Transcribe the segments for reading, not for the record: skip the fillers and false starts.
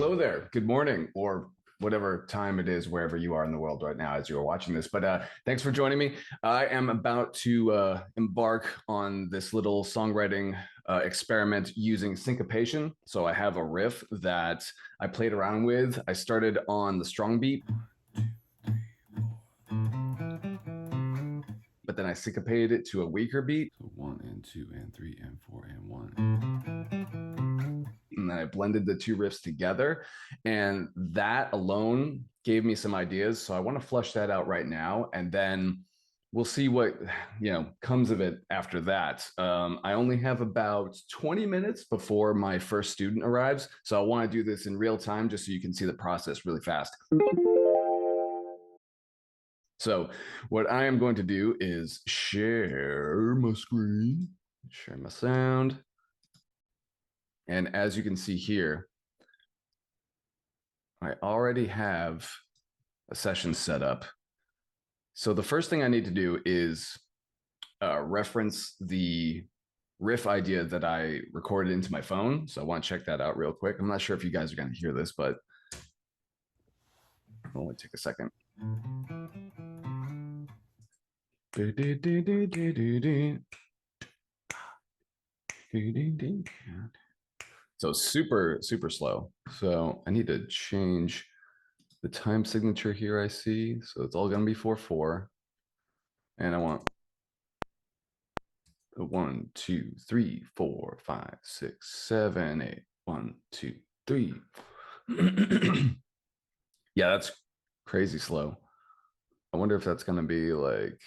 Hello there. Good morning, or whatever time it is, wherever you are in the world right now as you are watching this. But thanks for joining me. I am about to embark on this little songwriting experiment using syncopation. So I have a riff that I played around with. I started on the strong beat, but then I syncopated it to a weaker beat. So 1 and 2 and 3 and 4 and 1. And then I blended the two riffs together, and that alone gave me some ideas. So I want to flush that out right now, and then we'll see what comes of it after that. I only have about 20 minutes before my first student arrives, so I want to do this in real time just so you can see the process really fast. So what I am going to do is share my screen, share my sound. And as you can see here, I already have a session set up. So the first thing I need to do is reference the riff idea that I recorded into my phone. So I want to check that out real quick. I'm not sure if you guys are going to hear this, but it'll only take a second. So super, super slow. So I need to change the time signature here I see. So it's all going to be 4/4. And I want 1, 2, 3, 4, 5, 6, 7, 8. 1, 2, 3. Yeah, that's crazy slow. I wonder if that's going to be like.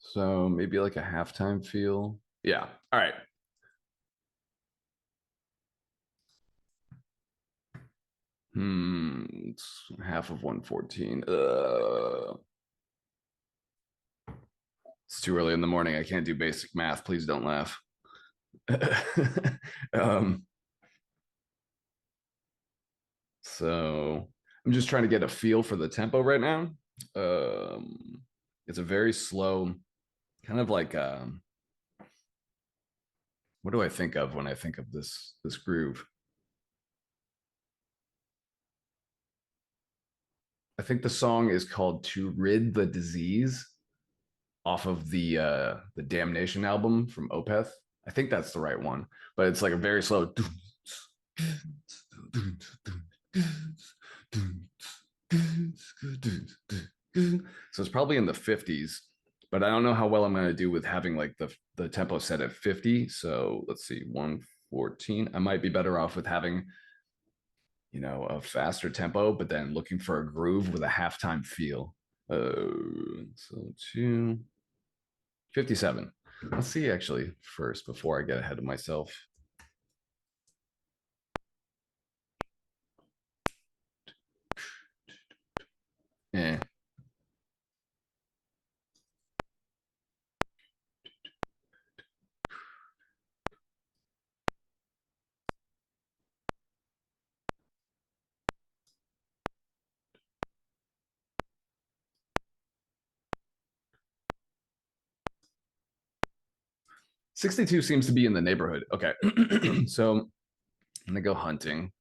So maybe like a halftime feel. Yeah. All right. It's half of 114. It's too early in the morning. I can't do basic math. Please don't laugh. um, so I'm just trying to get a feel for the tempo right now. It's a very slow, kind of like what do I think of when I think of this groove? I think the song is called "To Rid the Disease" off of the Damnation album from Opeth. I think that's the right one, but it's like a very slow. So it's probably in the 50s, but I don't know how well I'm going to do with having like the tempo set at 50. So let's see, 114. I might be better off with having a faster tempo, but then looking for a groove with a halftime feel. So 257. Let's see actually first before I get ahead of myself. Eh. 62 seems to be in the neighborhood. Okay. So I'm gonna go hunting.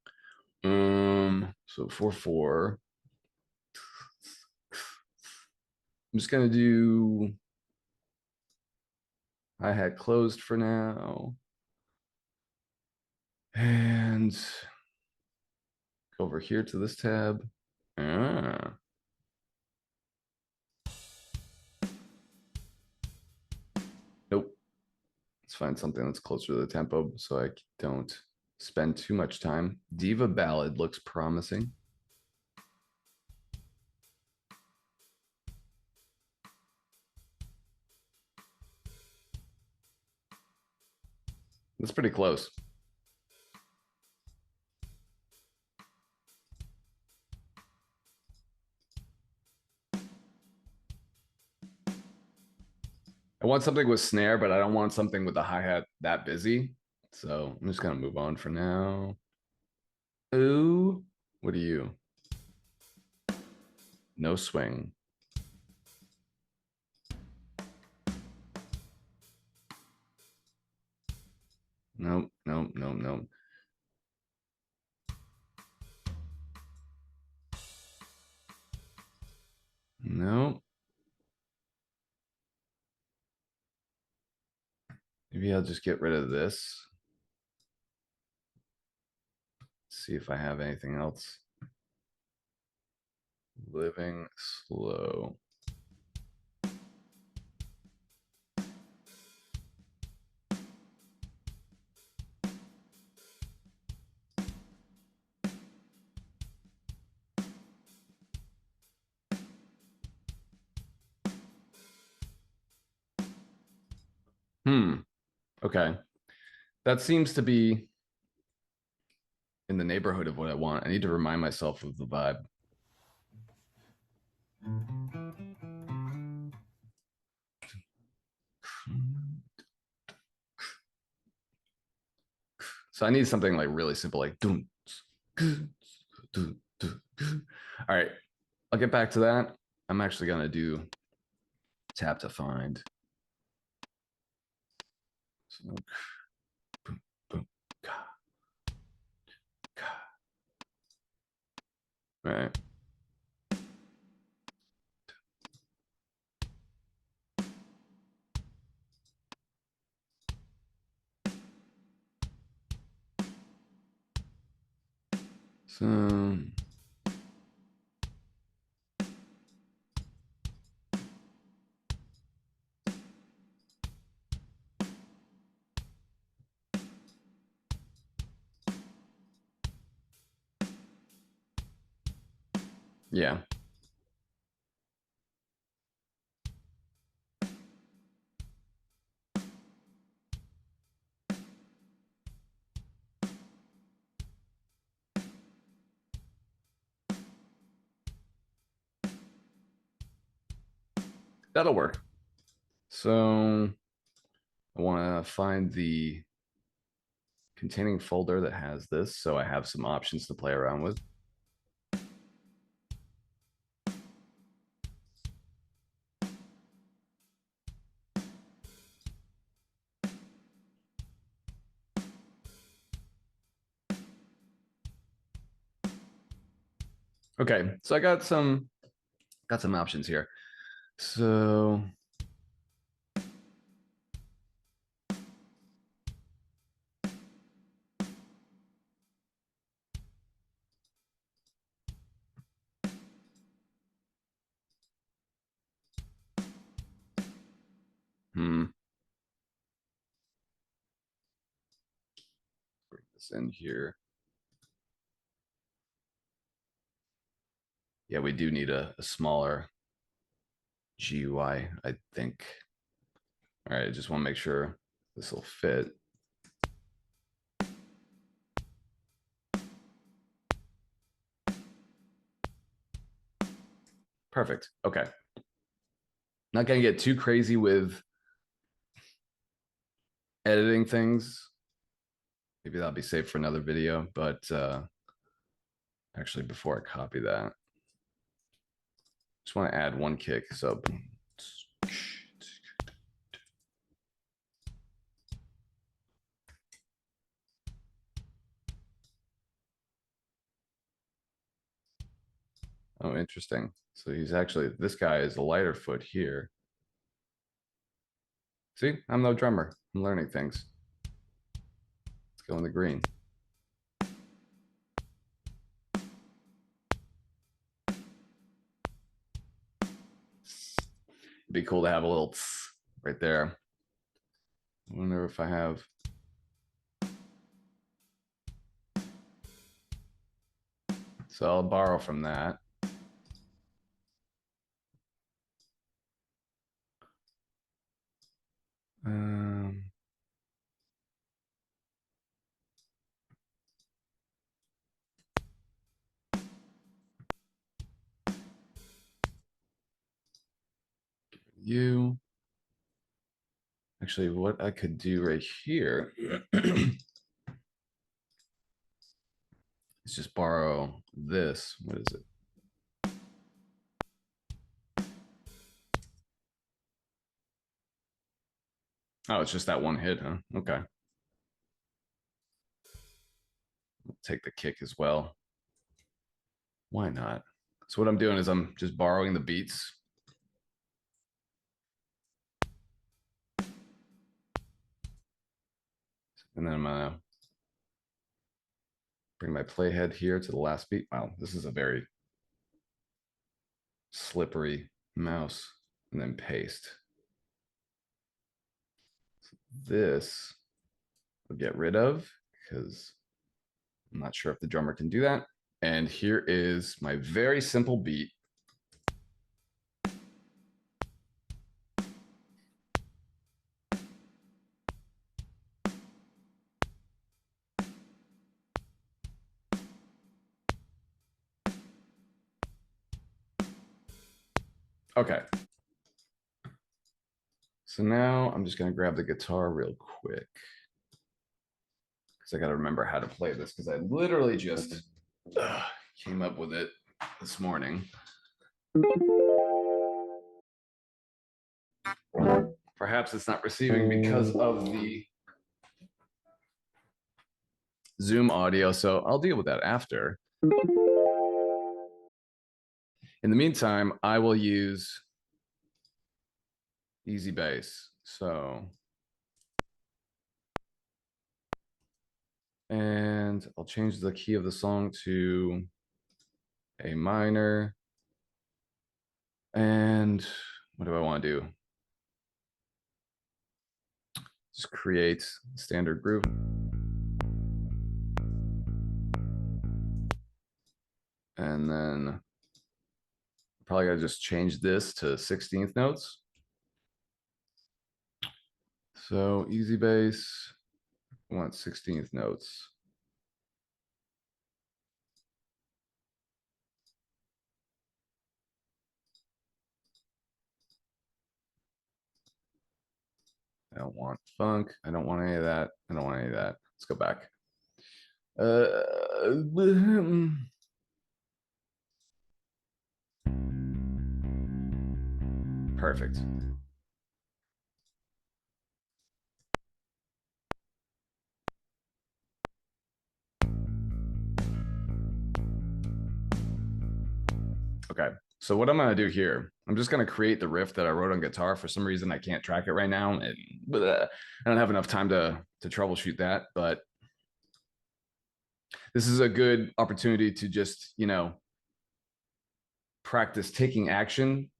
So 4/4. I'm just gonna do hi-hat closed for now. And over here to this tab. Ah. Nope. Let's find something that's closer to the tempo so I don't spend too much time. Diva Ballad looks promising. That's pretty close. I want something with snare, but I don't want something with the hi-hat that busy. So I'm just gonna move on for now. Ooh, what are you? No swing. Nope, nope, nope, nope. Nope. Maybe I'll just get rid of this. See if I have anything else. Living slow. Okay. That seems to be in the neighborhood of what I want. I need to remind myself of the vibe. So I need something like really simple, like doom. All right, I'll get back to that. I'm actually gonna do tap to find. So, boom, boom, all right. So yeah. That'll work. So I want to find the containing folder that has this, so I have some options to play around with. Okay, so I got some options here. So bring this in here. Yeah, we do need a smaller GUI, I think. All right, I just want to make sure this will fit. Perfect. Okay. Not going to get too crazy with editing things. Maybe that'll be saved for another video, but actually before I copy that, just want to add one kick. So oh, interesting. So he's actually, this guy is a lighter foot here. See, I'm no drummer. I'm learning things. Let's go in the green. It'd be cool to have a little right there. I wonder if I have. So I'll borrow from that. Um, you. Actually, what I could do right here is just borrow this. What is it? Oh, it's just that one hit, huh? Okay. Take the kick as well. Why not? So what I'm doing is I'm just borrowing the beats. And then I'm gonna bring my playhead here to the last beat. Wow, this is a very slippery mouse. And then paste. This we'll get rid of because I'm not sure if the drummer can do that. And here is my very simple beat. Okay. So now I'm just going to grab the guitar real quick because I got to remember how to play this because I literally just came up with it this morning. Perhaps it's not receiving because of the Zoom audio, so I'll deal with that after. In the meantime, I will use EZbass. So, and I'll change the key of the song to A minor. And what do I want to do? Just create standard groove. And then probably got to just change this to 16th notes. So EZbass, I want 16th notes. I don't want funk. I don't want any of that. I don't want any of that. Let's go back. Perfect. Okay. So what I'm going to do here, I'm just going to create the riff that I wrote on guitar. For some reason, I can't track it right now. And I don't have enough time to troubleshoot that. But this is a good opportunity to just, practice taking action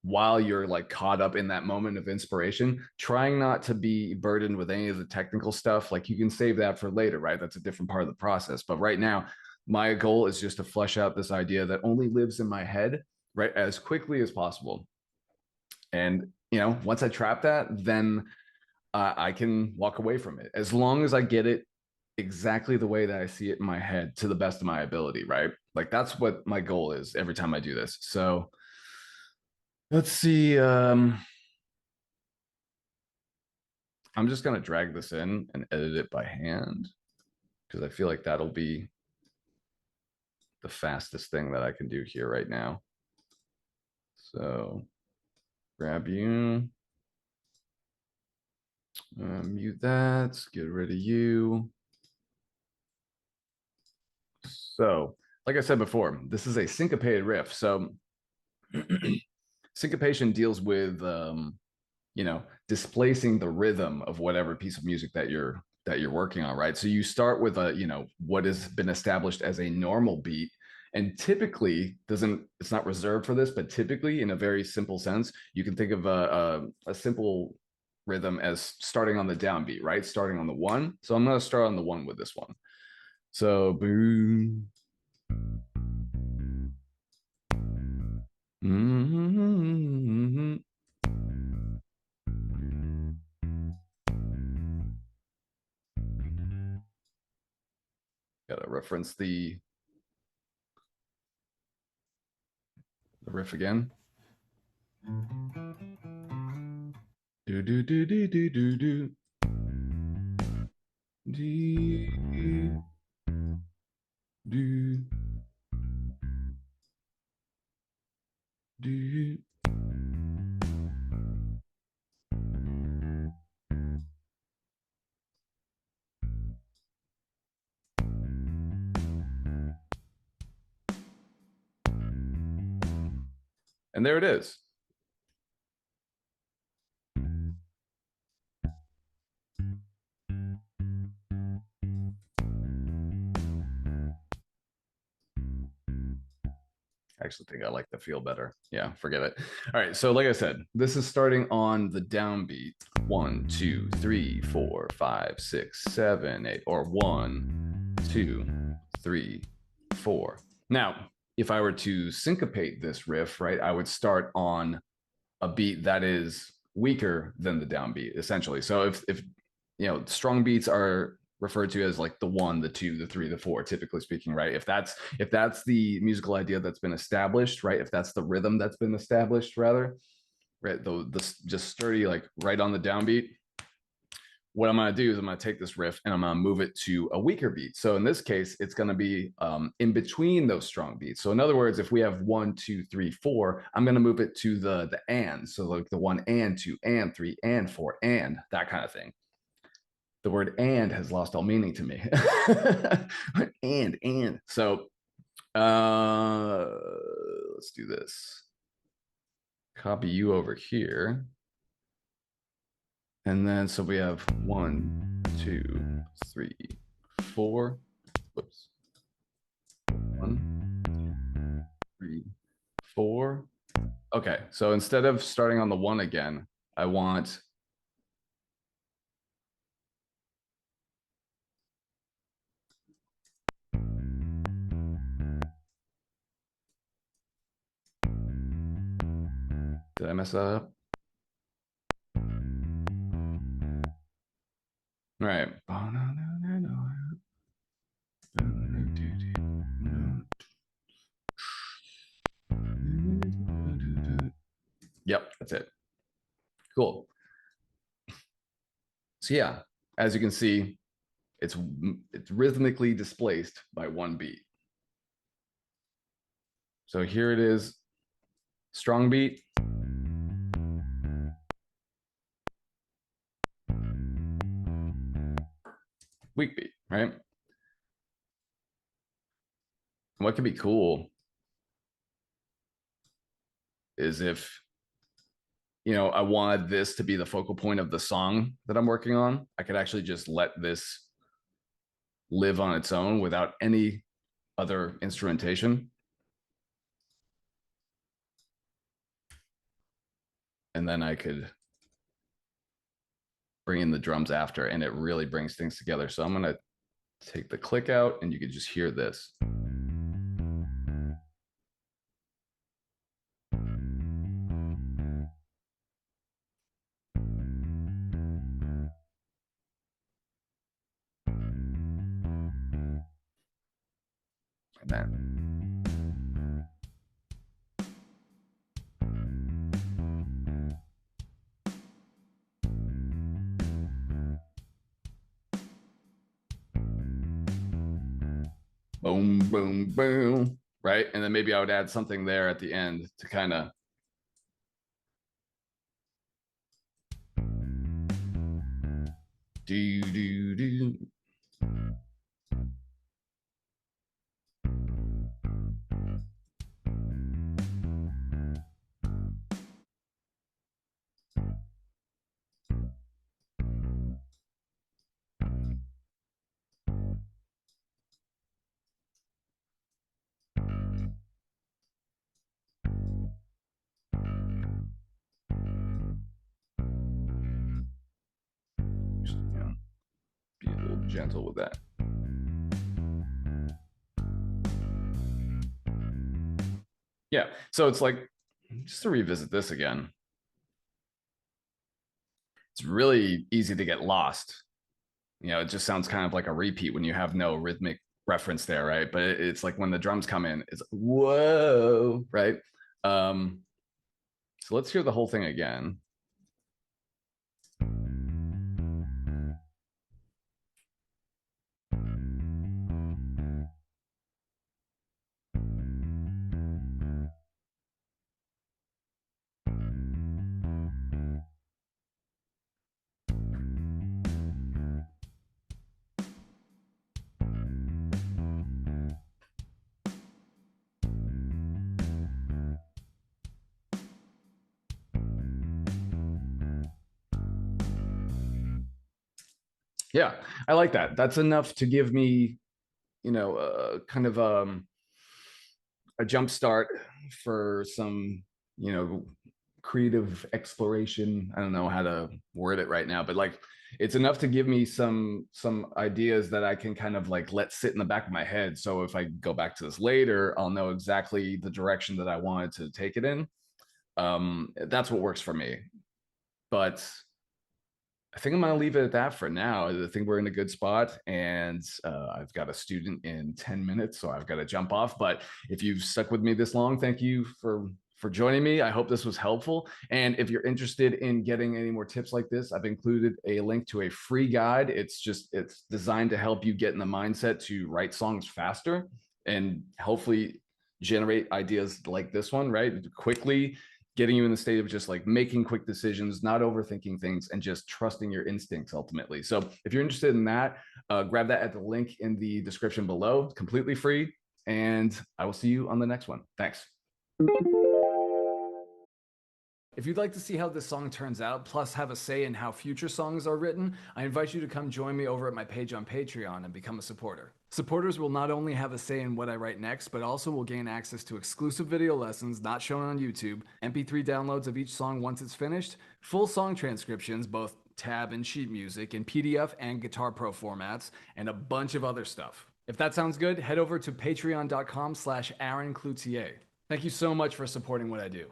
while you're like caught up in that moment of inspiration, trying not to be burdened with any of the technical stuff. Like you can save that for later, right? That's a different part of the process. But right now, my goal is just to flesh out this idea that only lives in my head, right, as quickly as possible. And, once I trap that, then I can walk away from it as long as I get it exactly the way that I see it in my head to the best of my ability, right? Like that's what my goal is every time I do this. So let's see. I'm just going to drag this in and edit it by hand because I feel like that'll be the fastest thing that I can do here right now. So grab you, mute that, get rid of you. So, like I said before, this is a syncopated riff. So syncopation deals with displacing the rhythm of whatever piece of music that you're working on, right? So you start with what has been established as a normal beat, and typically doesn't it's not reserved for this, but typically in a very simple sense, you can think of a simple rhythm as starting on the downbeat, right? Starting on the one. So I'm going to start on the one with this one. So boom. Mm-hmm. Gotta reference the riff again. Do do do do do do do. Do do do. And there it is. I actually think I like the feel better. Yeah, forget it. All right. So, like I said, this is starting on the downbeat. 1, 2, 3, 4, 5, 6, 7, 8, or 1, 2, 3, 4. Now, if I were to syncopate this riff, right, I would start on a beat that is weaker than the downbeat, essentially. So if you know, strong beats are referred to as like the 1, the 2, the 3, the 4, typically speaking, right? If that's the musical idea that's been established, right? If that's the rhythm that's been established, rather, right? The just sturdy, like right on the downbeat, what I'm going to do is I'm going to take this riff and I'm going to move it to a weaker beat. So in this case, it's going to be in between those strong beats. So in other words, if we have 1, 2, 3, 4, I'm going to move it to the and. So like the 1 and 2 and 3 and 4 and that kind of thing. The word and has lost all meaning to me. and. So let's do this. Copy you over here. And then, so we have 1, 2, 3, 4. Whoops. 1, 3, 4. Okay, so instead of starting on the 1 again, I want did I mess that up? All right. Yep, that's it. Cool. So yeah, as you can see, it's rhythmically displaced by one beat. So here it is, strong beat. Weak beat, right? And what could be cool is if, you know, I wanted this to be the focal point of the song that I'm working on, I could actually just let this live on its own without any other instrumentation. And then I could bring in the drums after, and it really brings things together. So I'm going to take the click out, and you could just hear this. And then boom, boom, boom, right? And then maybe I would add something there at the end to kind of do. Just, you know, be a little gentle with that. Yeah. So it's like, just to revisit this again, it's really easy to get lost. You know, it just sounds kind of like a repeat when you have no rhythmic reference there, right? But it's like when the drums come in, it's whoa, right? So let's hear the whole thing again. Yeah, I like that. That's enough to give me, kind of a jump start for some, creative exploration. I don't know how to word it right now, but like it's enough to give me some ideas that I can kind of like let sit in the back of my head. So if I go back to this later, I'll know exactly the direction that I wanted to take it in. That's what works for me. But I think I'm going to leave it at that for now. I think we're in a good spot, and I've got a student in 10 minutes, so I've got to jump off. But if you've stuck with me this long, thank you for joining me. I hope this was helpful. And if you're interested in getting any more tips like this, I've included a link to a free guide. It's designed to help you get in the mindset to write songs faster and hopefully generate ideas like this one, right? Quickly, getting you in the state of just like making quick decisions, not overthinking things, and just trusting your instincts ultimately. So if you're interested in that, grab that at the link in the description below, completely free. And I will see you on the next one. Thanks. If you'd like to see how this song turns out, plus have a say in how future songs are written, I invite you to come join me over at my page on Patreon and become a supporter. Supporters will not only have a say in what I write next, but also will gain access to exclusive video lessons not shown on YouTube, MP3 downloads of each song once it's finished, full song transcriptions, both tab and sheet music, in PDF and Guitar Pro formats, and a bunch of other stuff. If that sounds good, head over to patreon.com/Aaron Cloutier. Thank you so much for supporting what I do.